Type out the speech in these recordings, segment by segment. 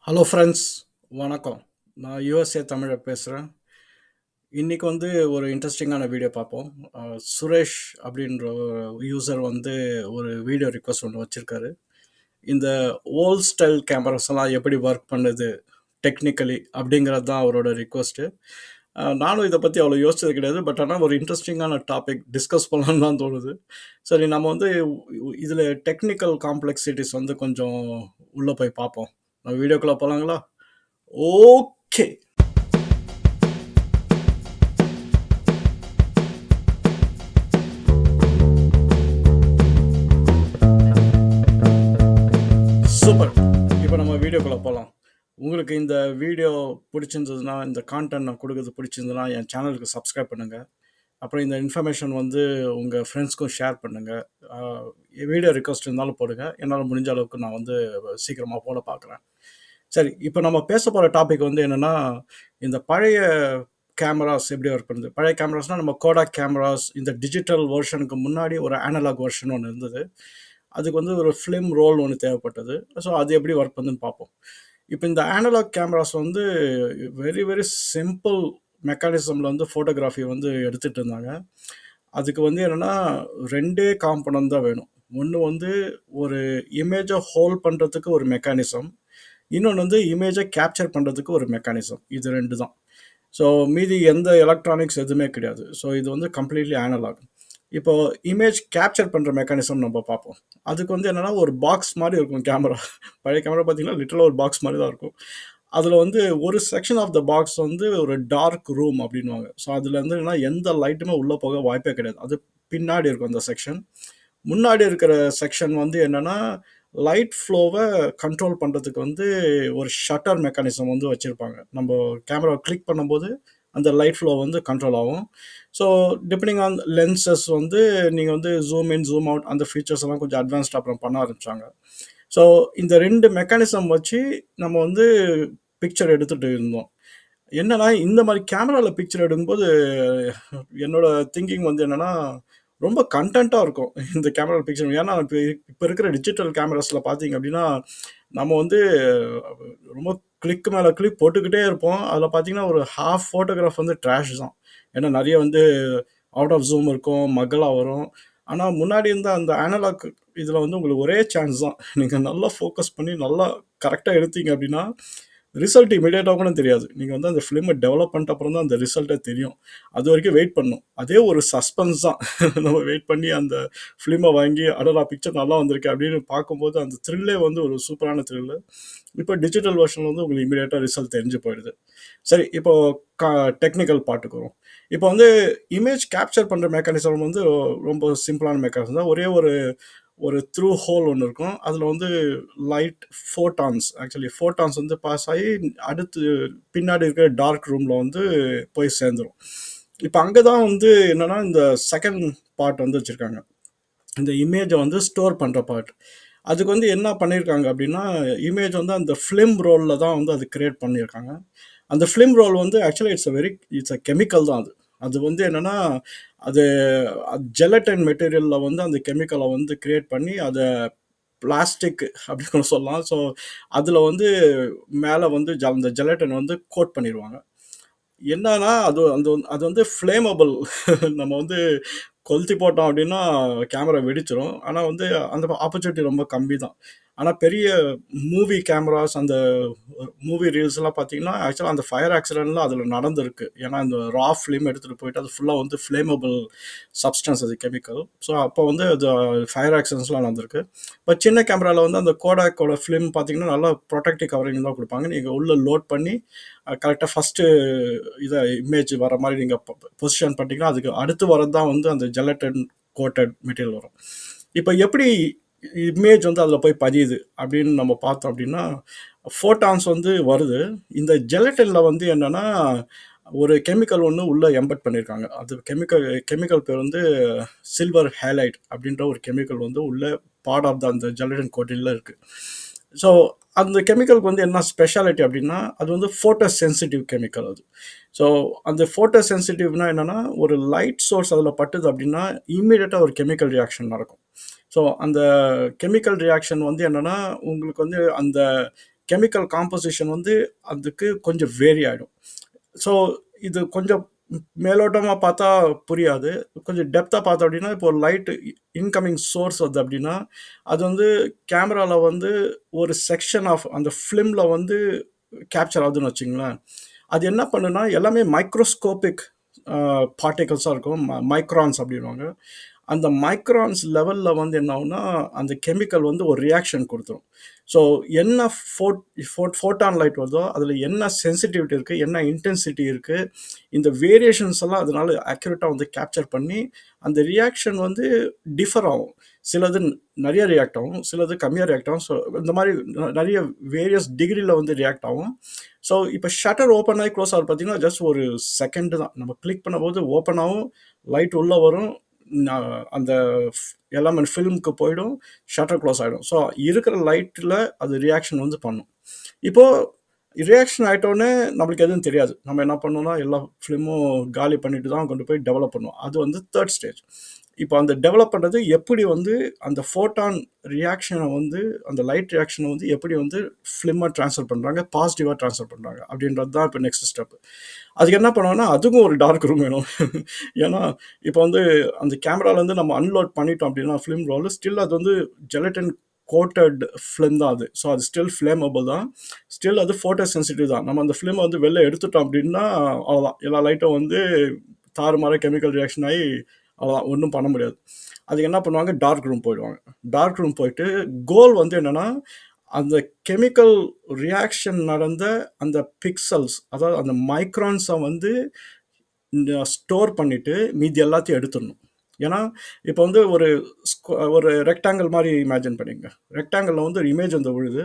Hello friends, வணக்கம். நான் USA தமிழை பேசுகிறேன். இன்றைக்கி ஒரு இன்ட்ரெஸ்டிங்கான வீடியோ பார்ப்போம். சுரேஷ் அப்படின்ற யூசர் ஒரு வீடியோ ரிக்வஸ்ட் ஒன்று வச்சுருக்காரு. இந்த ஓல்ட் ஸ்டைல் கேமராஸ் எல்லாம் எப்படி ஒர்க் பண்ணுது டெக்னிக்கலி அப்படிங்கிறது தான் அவரோட ரிக்வஸ்ட்டு. நானும் இதை பற்றி அவ்வளோ யோசிச்சது கிடையாது. பட் ஆனால் ஒரு இன்ட்ரெஸ்டிங்கான டாபிக் டிஸ்கஸ் பண்ணலான்னு தான் தோணுது. சரி, நம்ம இதில் டெக்னிக்கல் காம்ப்ளெக்சிட்டிஸ் கொஞ்சம் உள்ளே போய் பார்ப்போம். வீடியோக்குள்ளே போகலாங்களா? ஓகே. சூப்பர். இப்போ நம்ம வீடியோக்குள்ளே போகலாம். உங்களுக்கு இந்த வீடியோ பிடிச்சிருந்ததுன்னா, இந்த கான்டென்ட் நான் கொடுக்குறது பிடிச்சிருந்ததுன்னா என் சேனலுக்கு சப்ஸ்கிரைப் பண்ணுங்கள். அப்புறம் இந்த இன்ஃபர்மேஷன் உங்கள் ஃப்ரெண்ட்ஸ்க்கும் ஷேர் பண்ணுங்கள். வீடியோ ரிக்வஸ்ட் இருந்தாலும் போடுங்க. என்னால் முடிஞ்ச அளவுக்கு நான் சீக்கிரமாக போட பார்க்குறேன். சரி, இப்போ நம்ம பேச போகிற டாபிக் என்னென்னா, இந்த பழைய கேமராஸ் எப்படி ஒர்க் பண்ணுது. பழைய கேமராஸ்னால் நம்ம கோடாக் கேமராஸ், இந்த டிஜிட்டல் வெர்ஷனுக்கு முன்னாடி ஒரு அனலாக் வெர்ஷன் ஒன்று இருந்தது. அதுக்கு ஒரு ஃபிலிம் ரோல் ஒன்று தேவைப்பட்டது. ஸோ அது எப்படி ஒர்க் பண்ணுதுன்னு பார்ப்போம். இப்போ இந்த analog cameras very very simple மெக்கானிசமில் ஃபோட்டோகிராஃபி எடுத்துகிட்டு இருந்தாங்க. அதுக்கு என்னென்னா ரெண்டே காம்பனன்ட் தான் வேணும். ஒன்று ஒரு இமேஜை ஹோல்ட் பண்ணுறதுக்கு ஒரு மெக்கானிசம், இன்னொன்று இமேஜை கேப்சர் பண்ணுறதுக்கு ஒரு மெக்கானிசம். இது ரெண்டு தான். ஸோ மீதி எந்த எலக்ட்ரானிக்ஸ் எதுவுமே கிடையாது. ஸோ இது கம்ப்ளீட்லி அனலாக். இப்போ இமேஜ் கேப்சர் பண்ணுற மெக்கானிசம் நம்ம பார்ப்போம். அதுக்கு என்னென்னா ஒரு பாக்ஸ் மாதிரி இருக்கும் கேமரா. பழைய கேமரா பார்த்தீங்கன்னா லிட்டரலாக ஒரு பாக்ஸ் மாதிரி தான் இருக்கும். அதில் ஒரு செக்ஷன் ஆஃப் த பாக்ஸ் ஒரு டார்க் ரூம் அப்படின்வாங்க. ஸோ அதில் என்னன்னா எந்த லைட்டுமே உள்ளே போக வாய்ப்பே கிடையாது. அது பின்னாடி இருக்கும் அந்த செக்ஷன். முன்னாடி இருக்கிற செக்ஷன் என்னென்னா லைட் ஃப்ளோவை கண்ட்ரோல் பண்ணுறதுக்கு ஒரு ஷட்டர் மெக்கானிசம் வச்சுருப்பாங்க. நம்ம கேமராவை கிளிக் பண்ணும்போது அந்த லைட் ஃப்ளோ கண்ட்ரோல் ஆகும். ஸோ டிபெண்டிங் ஆன் லென்சஸ் நீங்கள் ஜூம் இன் ஜூம் அவுட் அந்த ஃபீச்சர்ஸ் எல்லாம் கொஞ்சம் அட்வான்ஸ்ட் அப்புறம் பண்ண ஆரம்பித்தாங்க. ஸோ இந்த ரெண்டு மெக்கானிசம் வச்சு நம்ம பிக்சர் எடுத்துகிட்டு இருந்தோம். என்னன்னா இந்த மாதிரி கேமராவில் பிக்சர் எடுக்கும்போது என்னோட திங்கிங் என்னென்னா ரொம்ப கண்டென்ட்டாக இருக்கும் இந்த கேமரா பிக்சர். ஏன்னா இப்போ இருக்கிற டிஜிட்டல் கேமராஸில் பார்த்தீங்க அப்படின்னா நம்ம ரொம்ப கிளிக் மேலே கிளிக் போட்டுக்கிட்டே இருப்போம். அதில் பார்த்தீங்கன்னா ஒரு ஹாஃப் ஃபோட்டோகிராஃப் ட்ராஷ் தான். ஏன்னா நிறைய அவுட் ஆஃப் ஜூம் இருக்கும், மகளாக வரும். ஆனால் முன்னாடி இருந்த அந்த அனலாக் இதில் உங்களுக்கு ஒரே சான்ஸ் தான். நீங்கள் நல்லா ஃபோக்கஸ் பண்ணி நல்லா கரெக்டாக எடுத்தீங்க அப்படின்னா ரிசல்ட் இமீடியட்டாக கூட தெரியாது. நீங்கள் அந்த ஃபிலிமை டெவலப் பண்ணிட்ட அப்புறம் தான் அந்த ரிசல்ட்டே தெரியும். அது வரைக்கும் வெயிட் பண்ணணும். அதே ஒரு சஸ்பென்ஸ் தான். நம்ம வெயிட் பண்ணி அந்த ஃபிலிமை வாங்கி அடடா பிக்சர் நல்லா வந்திருக்கு அப்படின்னு பார்க்கும்போது அந்த த்ரில்லே ஒரு சூப்பரான த்ரில்லு. இப்போ டிஜிட்டல் வெர்ஷன் உங்களுக்கு இமீடியட்டாக ரிசல்ட் தெரிஞ்சு போயிடுது. சரி, இப்போது டெக்னிக்கல் பார்ட்டுக்கு வரும். இப்போ இமேஜ் கேப்சர் பண்ணுற மெக்கானிசம் ரொம்ப சிம்பிளான மெக்கானிசம் தான். ஒரே ஒரு த்ரூ ஹோல் ஒன்று இருக்கும். அதில் லைட் ஃபோட்டான்ஸ் பாஸ் ஆகி அடுத்து பின்னாடி இருக்கிற டார்க் ரூமில் போய் சேர்ந்துடும். இப்போ அங்கே தான் என்னென்னா இந்த செகண்ட் பார்ட் வச்சுருக்காங்க. இந்த இமேஜை ஸ்டோர் பண்ணுற பார்ட். அதுக்கு என்ன பண்ணியிருக்காங்க அப்படின்னா இமேஜ் அந்த ஃபிலிம் ரோலில் தான் அது கிரியேட் பண்ணியிருக்காங்க. அந்த film roll actually it's a chemical தான். அது என்னென்னா அது ஜெலட்டின் மெட்டீரியலில் அந்த கெமிக்கலை கிரியேட் பண்ணி அதை பிளாஸ்டிக் அப்படின்னு சொல்லலாம். ஸோ அதில் மேலே அந்த ஜெலட்டின் கோட் பண்ணிடுவாங்க. என்னன்னா அது ஃப்ளேமபிள். நம்ம கொளுத்தி போட்டோம் அப்படின்னா கேமரா வெடிச்சிடும். ஆனால் அந்த ஆப்பர்ச்சுனிட்டி ரொம்ப கம்மி தான். ஆனால் பெரிய மூவி கேமராஸ் அந்த மூவி ரீல்ஸ்லாம் பார்த்தீங்கன்னா ஆக்சுவலாக அந்த ஃபயர் ஆக்சிடென்ட்லாம் அதில் நடந்திருக்கு. ஏன்னா இந்த ரா ஃபிலிம் எடுத்துகிட்டு போயிட்டு அது ஃபுல்லாக ஃப்ளேமபிள் சப்ஸ்டன்ஸ், அது கெமிக்கல். ஸோ அப்போ அது ஃபயர் ஆக்சிடென்ட்ஸ்லாம் நடந்திருக்கு. இப்போ சின்ன கேமராவில் அந்த கோடாக்கோட ஃபிலிம் பார்த்தீங்கன்னா நல்லா ப்ரொடெக்டிவ் கவரிங் தான் கொடுப்பாங்க. நீங்கள் உள்ளே லோட் பண்ணி கரெக்டாக ஃபஸ்ட்டு இதை இமேஜ் வர மாதிரி நீங்கள் பொசிஷன் பண்ணிட்டீங்கன்னா அதுக்கு அடுத்து வரது தான் அந்த ஜெலட்டின் கோட்டட் மெட்டீரியல் வரும். இப்போ எப்படி இமேஜ் அதில் போய் பதியுது அப்படின்னு நம்ம பார்த்தோம் அப்படின்னா ஃபோட்டான்ஸ் வருது. இந்த ஜெலட்டினில் என்னென்னா ஒரு கெமிக்கல் ஒன்று உள்ளே எம்பட் பண்ணியிருக்காங்க. அது கெமிக்கல் பேர் சில்வர் ஹேலைட் அப்படின்ற ஒரு கெமிக்கல் உள்ளே பார்ட் ஆஃப் அந்த ஜெலட்டின் கோட்டினில் இருக்குது. ஸோ அந்த கெமிக்கலுக்கு என்ன ஸ்பெஷாலிட்டி அப்படின்னா அது ஃபோட்டோ சென்சிட்டிவ் கெமிக்கல். அது ஸோ அந்த ஃபோட்டோ சென்சிட்டிவ்னா என்னென்னா ஒரு லைட் சோர்ஸ் அதில் பட்டுது அப்படின்னா இம்மீடியட்டாக ஒரு கெமிக்கல் ரியாக்ஷன் நடக்கும். ஸோ அந்த கெமிக்கல் ரியாக்ஷன் என்னென்னா உங்களுக்கு அந்த கெமிக்கல் காம்போசிஷன் வந்து அதுக்கு கொஞ்சம் வேரி ஆகிடும். ஸோ இது கொஞ்சம் மேலோட்டமாக பார்த்தா புரியாது. கொஞ்சம் டெப்த்தாக பார்த்தோம் அப்படின்னா, இப்போ ஒரு லைட் இன்கமிங் சோர்ஸ் வருது அப்படின்னா, அது வந்து கேமராவில் வந்து ஒரு செக்ஷன் ஆஃப் அந்த ஃபிலிமில் வந்து கேப்சர் ஆகுதுன்னு வச்சுங்களேன். அது என்ன பண்ணுன்னா, எல்லாமே மைக்ரோஸ்கோபிக் பார்ட்டிகல்ஸாக இருக்கும். மைக்ரான்ஸ் அப்படின்வாங்க. அந்த மைக்ரான்ஸ் லெவலில் வந்து என்ன ஆகும்னா, அந்த கெமிக்கல் வந்து ஒரு ரியாக்ஷன் கொடுத்துரும். ஸோ என்ன ஃபோட்டான் லைட் வருதோ அதில் என்ன சென்சிட்டிவிட்டி இருக்குது, என்ன இன்டென்சிட்டி இருக்குது, இந்த வேரியேஷன்ஸ் எல்லாம் அதனால அக்யூரேட்டாக வந்து கேப்சர் பண்ணி அந்த ரியாக்ஷன் வந்து டிஃபர் ஆகும். சிலது நிறைய ரியாக்ட் ஆகும், சிலது கம்மியாக ரியாக்ட் ஆகும். ஸோ இந்த மாதிரி நிறைய வேரியஸ் டிகிரியில் வந்து ரியாக்ட் ஆகும். ஸோ இப்போ ஷட்டர் ஓப்பன் ஆகி க்ளோஸ் ஆகும் பார்த்தீங்கன்னா ஜஸ்ட் ஒரு செகண்டு தான். நம்ம கிளிக் பண்ணும்போது ஓப்பன் ஆகும், லைட் உள்ளே வரும், அந்த எலமெண்ட் ஃபிலிமுக்கு போயிடும், ஷட்டர் க்ளோஸ் ஆகிடும். ஸோ இருக்கிற லைட்டில் அது ரியாக்ஷன் வந்து பண்ணும். இப்போது ரியாக்ஷன் ஆகிட்டோன்னே நம்மளுக்கு எதுவும் தெரியாது. நம்ம என்ன பண்ணோம்னா எல்லா ஃபிலிமும் காலி பண்ணிட்டு தான் கொண்டு போய் டெவலப் பண்ணுவோம். அது வந்து தேர்ட் ஸ்டேஜ். இப்போ அந்த டெவலப் பண்ணுறது எப்படி வந்து அந்த ஃபோட்டான் ரியாக்ஷனை வந்து அந்த லைட் ரியாக்ஷனை வந்து எப்படி வந்து ஃபிலிமாக ட்ரான்ஸ்ஃபர் பண்ணுறாங்க, பாசிட்டிவாக ட்ரான்ஸ்ஃபர் பண்ணுறாங்க அப்படின்றது தான் இப்போ நெக்ஸ்ட் ஸ்டெப். அதுக்கு என்ன பண்ணுவோம்னா அதுக்கும் ஒரு டார்க் ரூம் வேணும். ஏன்னா இப்போ வந்து அந்த கேமராலேருந்து நம்ம அன்லோட் பண்ணிட்டோம் அப்படின்னா ஃபிலிம் ரோல் ஸ்டில் அது வந்து ஜெலட்டின் கோட்டட் ஃபிலிம் தான் அது. ஸோ அது ஸ்டில் ஃப்ளேமபிள் தான், ஸ்டில் அது ஃபோட்டோ சென்சிட்டிவ் தான். நம்ம அந்த ஃபிலிமை வந்து வெளில எடுத்துட்டோம் அப்படின்னா அவ்வளோதான், எல்லா லைட்டும் வந்து தாறுமாற கெமிக்கல் ரியாக்ஷன் ஆகி அவ்வளோதான், ஒன்றும் பண்ண முடியாது. அதுக்கு என்ன பண்ணுவாங்க, டார்க் ரூம் போயிடுவாங்க. டார்க் ரூம் போயிட்டு கோல் வந்து என்னென்னா அந்த கெமிக்கல் ரியாக்ஷன் நடந்த அந்த பிக்சல்ஸ், அதாவது அந்த மைக்ரான்ஸை வந்து ஸ்டோர் பண்ணிவிட்டு மீதி எல்லாத்தையும் எடுத்துடணும். ஏன்னா இப்போ வந்து ஒரு ரெக்டாங்கிள் மாதிரி இமேஜின் பண்ணிங்க. ரெக்டாங்கிளில் வந்து ஒரு இமேஜ் வந்து விழுது,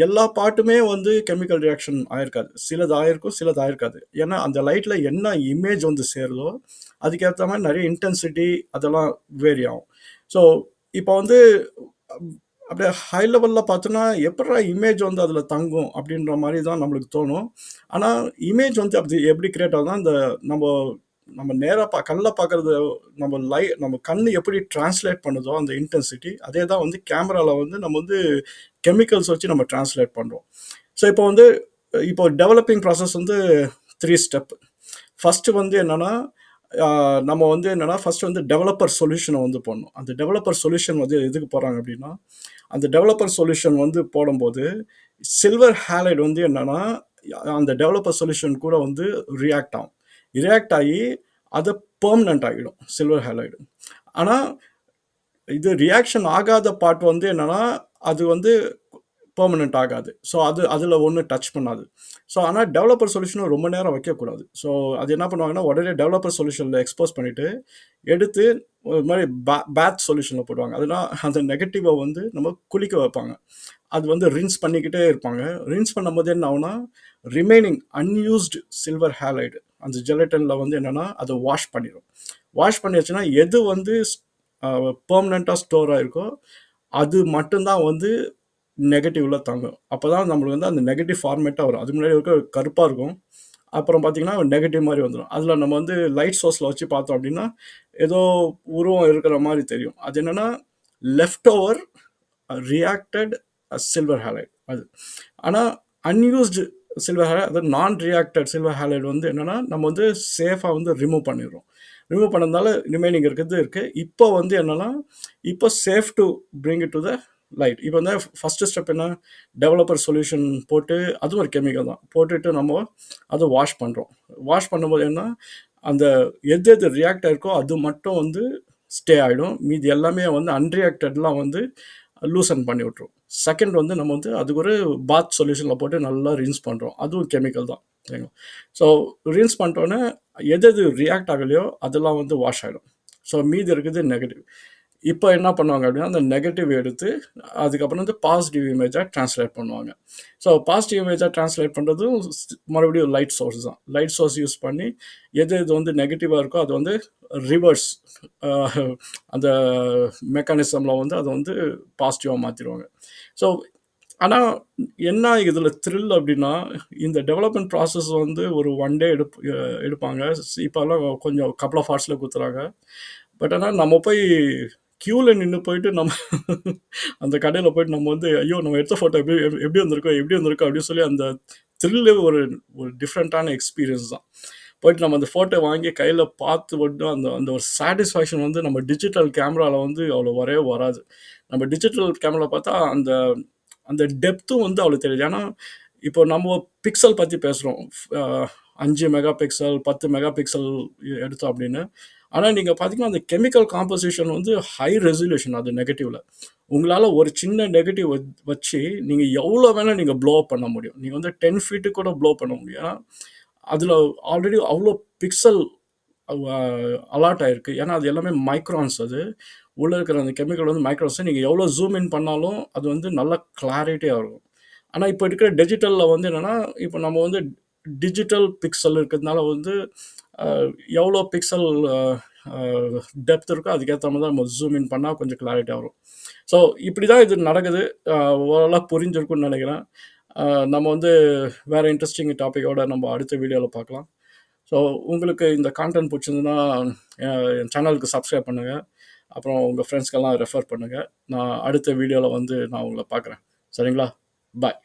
எல்லா பாட்டுமே வந்து கெமிக்கல் ரியாக்ஷன் ஆயிருக்காது. சிலது ஆயிருக்கும், சிலது ஆயிருக்காது. ஏன்னா அந்த லைட்டில் என்ன இமேஜ் வந்து சேருதோ அதுக்கேற்ற மாதிரி நிறைய இன்டென்சிட்டி அதெல்லாம் வேரி ஆகும். ஸோ இப்போ வந்து அப்படியே ஹை லெவலில் பார்த்தோன்னா எப்படா இமேஜ் வந்து அதில் தங்கும் அப்படின்ற மாதிரி தான் நம்மளுக்கு தோணும். ஆனால் இமேஜ் வந்து அப்படி எப்படி கிரியேட் ஆகுதுன்னா, இந்த நம்ம நேராக கண்ணில் பார்க்குறது, நம்ம கண் எப்படி டிரான்ஸ்லேட் பண்ணுதோ அந்த இன்டென்சிட்டி, அதே தான் வந்து கேமராவில் வந்து நம்ம வந்து கெமிக்கல்ஸ் வச்சு நம்ம டிரான்ஸ்லேட் பண்ணுறோம். ஸோ இப்போ டெவலப்பிங் ப்ராசஸ் வந்து 3 ஸ்டெப். ஃபஸ்ட்டு வந்து என்னென்னா, நம்ம வந்து என்னென்னா ஃபஸ்ட்டு வந்து டெவலப்பர் சொல்யூஷனை வந்து போடணும். அந்த டெவலப்பர் சொல்யூஷன் வந்து எதுக்கு போகிறாங்க அப்படின்னா, அந்த டெவலப்பர் சொல்யூஷன் வந்து போடும்போது சில்வர் ஹேலைடு வந்து என்னென்னா அந்த டெவலப்பர் சொல்யூஷன் கூட வந்து ரியாக்ட் ஆகும். ரியாக்ட் ஆகி அது பெர்மனண்ட் ஆகிடும் சில்வர் ஹேலைடு. ஆனால் இது ரியாக்ஷன் ஆகாத பார்ட் வந்து என்னென்னா அது வந்து பெர்மனண்ட் ஆகாது. ஸோ அதில் ஒன்றும் டச் பண்ணாது. ஸோ ஆனால் டெவலப்பர் சொல்யூஷனை ரொம்ப நேரம் வைக்கக்கூடாது. ஸோ அது என்ன பண்ணுவாங்கன்னா உடனே டெவலப்பர் சொல்யூஷனில் எக்ஸ்போஸ் பண்ணிவிட்டு எடுத்து ஒரு மாதிரி பேத் சொல்யூஷனில் போடுவாங்க. அதுனா அந்த நெகட்டிவை வந்து நம்ம குளிக்க வைப்பாங்க. அது வந்து ரின்ஸ் பண்ணிக்கிட்டே இருப்பாங்க. ரின்ஸ் பண்ணும்போது என்ன ஆகுனா ரிமைனிங் அன்யூஸ்டு சில்வர் ஹேலைடு அந்த ஜெலட்டனில் வந்து என்னென்னா அதை வாஷ் பண்ணிடும். வாஷ் பண்ணிடுச்சுன்னா எது வந்து பெர்மனண்ட்டாக ஸ்டோர் ஆகிருக்கோ அது மட்டும்தான் வந்து நெகட்டிவில் தாங்கும். அப்போ தான் நம்மளுக்கு வந்து அந்த நெகட்டிவ் ஃபார்மேட்டாக வரும். அதுக்கு முன்னாடி இருக்க கருப்பாக இருக்கும், அப்புறம் பார்த்திங்கன்னா நெகட்டிவ் மாதிரி வந்துடும். அதில் நம்ம வந்து லைட் சோர்ஸில் வச்சு பார்த்தோம் அப்படின்னா ஏதோ உருவம் இருக்கிற மாதிரி தெரியும். அது என்னென்னா left over reacted silver halide அது. ஆனால் அன்யூஸ்டு சில்வர் ஹேலைட், அதாவது நான் ரியாக்டட் சில்வர் ஹேலைட் வந்து என்னென்னா நம்ம வந்து சேஃபாக வந்து ரிமூவ் பண்ணிடுறோம். ரிமூவ் பண்ணதுனால ரிமைனிங் இருக்குது. இப்போ வந்து என்னென்னா இப்போ safe to bring it to the light. இப்போ வந்து ஃபஸ்ட்டு ஸ்டெப் என்ன, டெவலப்பர் சொல்யூஷன் போட்டு அது ஒரு கெமிக்கல் தான் போட்டுட்டு நம்ம அதை வாஷ் பண்ணுறோம். வாஷ் பண்ணும்போது என்ன, அந்த எது ரியாக்ட் ஆகிருக்கோ அது மட்டும் வந்து ஸ்டே ஆகிடும், மீதி எல்லாமே வந்து அன்ரியாக்டட்லாம் வந்து லூசன் பண்ணி விட்ருவோம். செகண்ட் வந்து நம்ம வந்து அதுக்கு ஒரு பாத் சொல்யூஷனில் போட்டு நல்லா ரின்ஸ் பண்ணுறோம், அதுவும் கெமிக்கல் தான் சரிங்களா. ஸோ ரின்ஸ் பண்ணிட்டோன்னே எது ரியாக்ட் ஆகலையோ அதெல்லாம் வந்து வாஷ் ஆகிடும். ஸோ மீதி இருக்குது நெகட்டிவ். இப்போ என்ன பண்ணுவாங்க அப்படின்னா அந்த நெகட்டிவ் எடுத்து அதுக்கப்புறம் வந்து பாசிட்டிவ் இமேஜாக ட்ரான்ஸ்லேட் பண்ணுவாங்க. ஸோ பாசிட்டிவ் இமேஜாக ட்ரான்ஸ்லேட் பண்ணுறதும் மறுபடியும் லைட் சோர்ஸ் தான். லைட் சோர்ஸ் யூஸ் பண்ணி எது வந்து நெகட்டிவாக இருக்கோ அது வந்து ரிவர்ஸ் அந்த மெக்கானிசமில் வந்து அதை வந்து பாசிட்டிவாக மாற்றிடுவாங்க. ஸோ ஆனால் என்ன இதில் த்ரில் அப்படின்னா, இந்த டெவலப்மெண்ட் ப்ராசஸ் வந்து ஒரு 1 டே எடுப்பாங்க. இப்போல்லாம் கொஞ்சம் கப்பல் ஆஃப் ஹார்ஸில் கொடுத்துறாங்க. பட் ஆனால் நம்ம போய் க்யூவில் நின்று போயிட்டு நம்ம அந்த கடையில் போயிட்டு நம்ம வந்து ஐயோ நம்ம எடுத்த ஃபோட்டோ எப்படி வந்திருக்கோம் அப்படின்னு சொல்லி அந்த த்ரில்லு ஒரு ஒரு டிஃப்ரெண்ட்டான எக்ஸ்பீரியன்ஸ் தான். போயிட்டு நம்ம அந்த ஃபோட்டோ வாங்கி கையில் பார்த்து மட்டும் அந்த அந்த ஒரு சாட்டிஸ்ஃபேக்ஷன் வந்து நம்ம டிஜிட்டல் கேமராவில் வந்து அவ்வளோ வரவே வராது. நம்ம டிஜிட்டல் கேமரா பார்த்தா அந்த அந்த டெப்த்தும் வந்து அவ்வளோ தெரியுது. ஏன்னா இப்போ நம்ம பிக்சல் பற்றி பேசுகிறோம், 5 மெகா பிக்சல் 10 மெகா பிக்சல் எடுத்தோம் அப்படின்னு. ஆனால் நீங்கள் பார்த்தீங்கன்னா அந்த கெமிக்கல் காம்போசிஷன் வந்து ஹை ரெசல்யூஷன் அது நெகட்டிவில். உங்களால் ஒரு சின்ன நெகட்டிவ் வச்சு நீங்கள் எவ்வளோ வேணால் நீங்கள் ப்ளோ பண்ண முடியும். நீங்கள் வந்து 10 ஃபீட்டு கூட ப்ளோ பண்ண முடியும். ஏன்னா அதில் ஆல்ரெடி அவ்வளோ பிக்சல் அலாட் ஆயிருக்கு. ஏன்னா அது எல்லாமே மைக்ரான்ஸ். அது உள்ளே இருக்கிற அந்த கெமிக்கல் வந்து மைக்ரான்ஸ். நீங்கள் எவ்வளோ ஜூம் இன் பண்ணாலும் அது வந்து நல்ல கிளாரிட்டியாக இருக்கும். ஆனால் இப்போ இருக்கிற டிஜிட்டலில் வந்து என்னென்னா, இப்போ நம்ம வந்து டிஜிட்டல் பிக்சல் இருக்கிறதுனால வந்து எவ்வளோ பிக்சல் டெப்த் இருக்கோ அதுக்கேற்ற மாதிரி தான் நம்ம ஜூம் இன் பண்ணால் கொஞ்சம் கிளாரிட்டியாக வரும். ஸோ இப்படி தான் இது நடக்குது. ஓரளவு புரிஞ்சிருக்குன்னு நினைக்கிறேன். நம்ம வந்து வேறு இன்ட்ரெஸ்டிங் டாப்பிக்கோட நம்ம அடுத்த வீடியோவில் பார்க்கலாம். ஸோ உங்களுக்கு இந்த கான்டென்ட் பிடிச்சிருந்துன்னா என் சேனலுக்கு சப்ஸ்கிரைப் பண்ணுங்கள். அப்புறம் உங்கள் ஃப்ரெண்ட்ஸ்க்கெல்லாம் ரெஃபர் பண்ணுங்கள். நான் அடுத்த வீடியோவில் வந்து நான் உங்களை பார்க்குறேன். சரிங்களா? பாய்.